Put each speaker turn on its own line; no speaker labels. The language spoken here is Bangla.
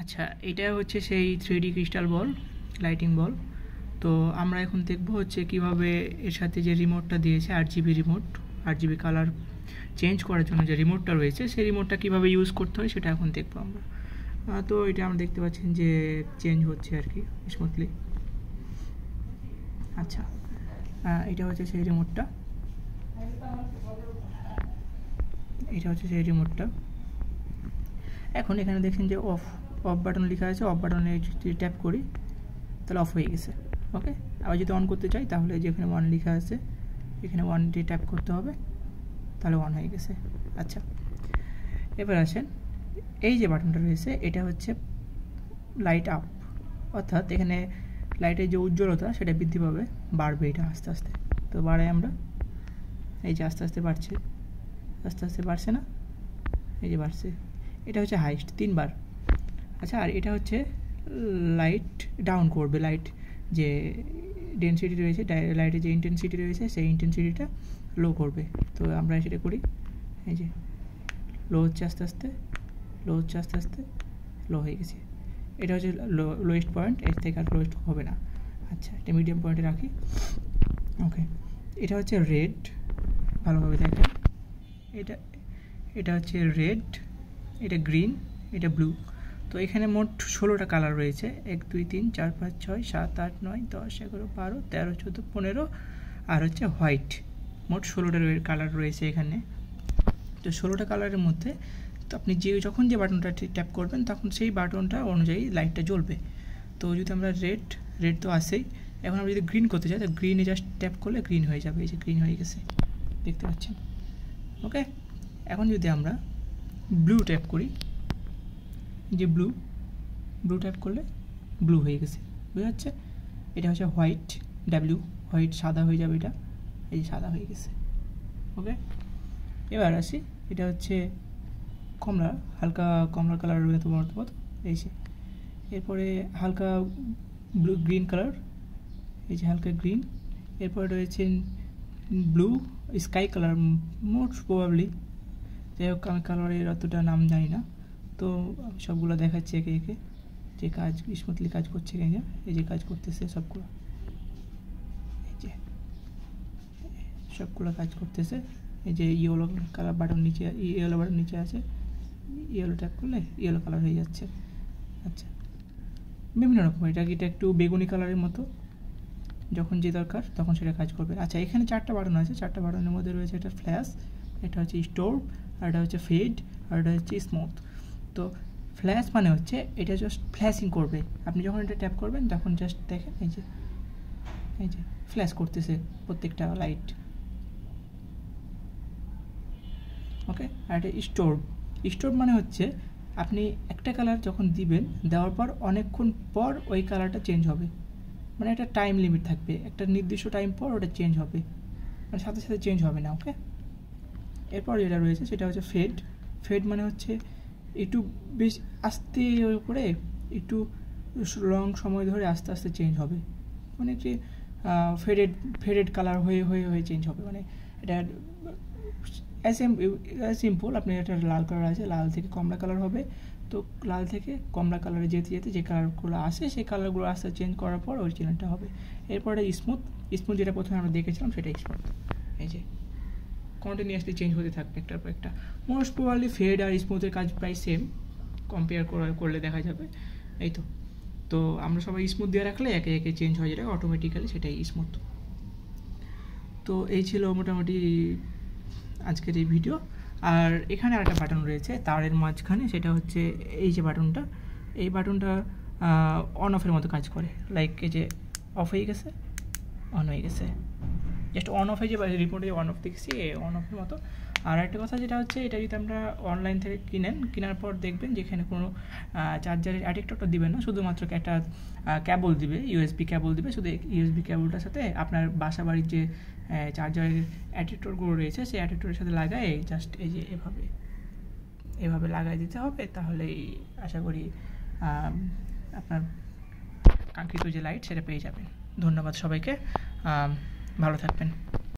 আচ্ছা, এটা হচ্ছে সেই 3D ক্রিস্টাল বল, লাইটিং বল। তো আমরা এখন দেখব হচ্ছে কিভাবে এর সাথে যে রিমোটটা দিয়েছে RGB remote, RGB colour change করার জন্য যে রিমোটটা রয়েছে সেই রিমোটটা কীভাবে ইউজ করতে হয় সেটা এখন দেখবো আমরা। তো এটা আমরা দেখতে পাচ্ছেন যে চেঞ্জ হচ্ছে আর কি স্মুথলি। আচ্ছা, এটা হচ্ছে সেই রিমোটটা, এটা হচ্ছে সেই রিমোটটা। এখন এখানে দেখছেন যে অফ বাটন লেখা আছে, অফ বাটনে যদি ট্যাপ করি তাহলে অফ হয়ে গেছে। ওকে, আবার যদি অন করতে চাই তাহলে যেখানে 1 লেখা আছে এখানে 1 ট্যাপ করতে হবে, তাহলে অন হয়ে গেছে। আচ্ছা, এবার আসেন এই যে বাটনটা রয়েছে এটা হচ্ছে লাইট আপ, অর্থাৎ এখানে লাইটের যে উজ্জ্বলতা সেটা বৃদ্ধি পাবে, বাড়বে এটা আস্তে আস্তে। তো বাড়াই আমরা, এই যে আস্তে আস্তে বাড়ছে, আস্তে আস্তে বাড়ছে না, এই যে বাড়ছে। এটা হচ্ছে হাইস্ট 3 বার। আচ্ছা, আর এটা হচ্ছে লাইট ডাউন করবে, লাইট যে ডেনসিটি রয়েছে, লাইটের যে ইন্টেন্সিটি রয়েছে সেই ইন্টেন্সিটিটা লো করবে। তো আমরা সেটা করি, এই যে লো হচ্ছে আস্তে আস্তে, লো হচ্ছে আস্তে আস্তে, লো হয়ে গেছে। এটা হচ্ছে লোয়েস্ট পয়েন্ট, এর থেকে আর লোয়েস্ট হবে না। আচ্ছা, এটা মিডিয়াম পয়েন্টে রাখি। ওকে, এটা হচ্ছে রেড, ভালোভাবে দেখেন। এটা হচ্ছে রেড, এটা গ্রিন, এটা ব্লু। তো এখানে মোট 16টা কালার রয়েছে, 1 2 3 4 5 6 7 8 9 10 11 12 13 14 15 আর হচ্ছে হোয়াইট। মোট 16টা কালার রয়েছে এখানে। তো 16টা কালারের মধ্যে তো আপনি যখন যে বাটনটা ট্যাপ করবেন তখন সেই বাটনটা অনুযায়ী লাইটটা জ্বলবে। তো যদি আমরা রেড তো আসেই, এখন আমরা যদি গ্রিন করতে চাই তো গ্রিনে জাস্ট ট্যাপ করলে গ্রিন হয়ে যাবে, এই যে গ্রিন হয়ে গেছে, দেখতে পাচ্ছেন। ওকে, এখন যদি আমরা ব্লু ট্যাপ করি, যে ব্লু ট্যাপ করলে ব্লু হয়ে গেছে, বুঝা যাচ্ছে। এটা হচ্ছে হোয়াইট, হোয়াইট, সাদা হয়ে যাবে, এটা এই যে সাদা হয়ে গেছে। ওকে, এবার আসি, এটা হচ্ছে কমলা, হালকা কমলা কালার রয়েছে মতো এই যে। এরপরে হালকা গ্রিন কালার, এই যে হালকা গ্রিন। এরপরে রয়েছে blue sky colour, most probably, যাই হোক আমি কালারের অতটা নাম জানি না। তো আমি সবগুলো দেখাচ্ছি একে একে, যে কাজ স্মুথলি কাজ করছে কিনা। এই যে কাজ করতেছে সবগুলো, এই যে সবগুলো কাজ করতেছে। এই যে ইয়েলো কালার বাটন নিচে, ইয়েলো বাটন নিচে আছে, ইয়েলো ট্যাপ করলে ইয়েলো কালার হয়ে যাচ্ছে। আচ্ছা, বিভিন্ন রকম, এটা একটু বেগুনি কালারের মতো, যখন যে দরকার তখন সেটা কাজ করবে। আচ্ছা, এখানে 4টা বাটন আছে, 4টা বাটনের মধ্যে রয়েছে এটা ফ্ল্যাশ, এটা হচ্ছে স্টোর, আর এটা হচ্ছে ফেড, আর এটা হচ্ছে স্মুথ। তো ফ্ল্যাশ মানে হচ্ছে এটা জাস্ট ফ্ল্যাশিং করবে, আপনি যখন এটা ট্যাপ করবেন তখন জাস্ট দেখেন এই যে ফ্ল্যাশ করতেছে প্রত্যেকটা লাইট। ওকে, আর এটা স্টোর মানে হচ্ছে আপনি একটা কালার যখন দিবেন, দেওয়ার পর অনেকক্ষণ পর ওই কালারটা চেঞ্জ হবে, মানে একটা টাইম লিমিট থাকবে, একটা নির্দিষ্ট টাইম পর ওটা চেঞ্জ হবে, মানে সাথে সাথে চেঞ্জ হবে না। ওকে, এরপর যেটা রয়েছে সেটা হচ্ছে ফেড মানে হচ্ছে একটু বেশ আস্তে করে, একটু লং সময় ধরে আস্তে আস্তে চেঞ্জ হবে, মানে যে ফেডেড কালার হয়ে হয়ে হয়ে চেঞ্জ হবে। মানে এটা সিম্পল, আপনি একটা লাল কালার আছে, লাল থেকে কমলা কালার হবে, তো লাল থেকে কমলা কালারে যেতে যেতে যে কালারগুলো আসে সেই কালারগুলো আস্তে চেঞ্জ করার পর অরিজিনালটা হবে। এরপরে স্মুথ যেটা প্রথমে আমরা দেখেছিলাম সেটা স্মুথ, এই যে কন্টিনিউয়াসলি চেঞ্জ হতে থাকবে একটার পর একটা। মোস্ট প্রবাবলি ফেড আর স্মুথের কাজ প্রায় সেম, কম্পেয়ার করলে দেখা যাবে। এই তো আমরা সবাই স্মুথ দিয়ে রাখলে একে একে চেঞ্জ হয়ে যাবে অটোমেটিক্যালি, সেটাই স্মুথ। তো এই ছিল মোটামুটি আজকের এই ভিডিও। আর এখানে আরেকটা বাটন রয়েছে তারের মাঝখানে, সেটা হচ্ছে এই যে বাটনটা, এই বাটনটা অন অফের মতো কাজ করে, লাইক এই যে অফ হয়ে গেছে, অন হয়ে গেছে, জাস্ট অন অফে যে রিমোটে অন অফ দেখছি অন অফের মতো। আর একটা কথা যেটা হচ্ছে, এটা যদি আমরা অনলাইন থেকে কেনার পর দেখবেন যেখানে কোনো চার্জারের অ্যাডাপ্টারটা দিবেন না, শুধুমাত্র একটা ক্যাবল দিবে, ইউএসবি ক্যাবল দিবে। শুধু ইউএসবি ক্যাবলটার সাথে আপনার বাসা বাড়ির যে চার্জারের অ্যাডাপ্টারগুলো রয়েছে সেই অ্যাডাপ্টারের সাথে লাগায় জাস্ট এই যে এভাবে লাগাই দিতে হবে, তাহলেই আশা করি আপনার কাঙ্ক্ষিত যে লাইট সেটা পেয়ে যাবেন। ধন্যবাদ সবাইকে, ভালো থাকবেন।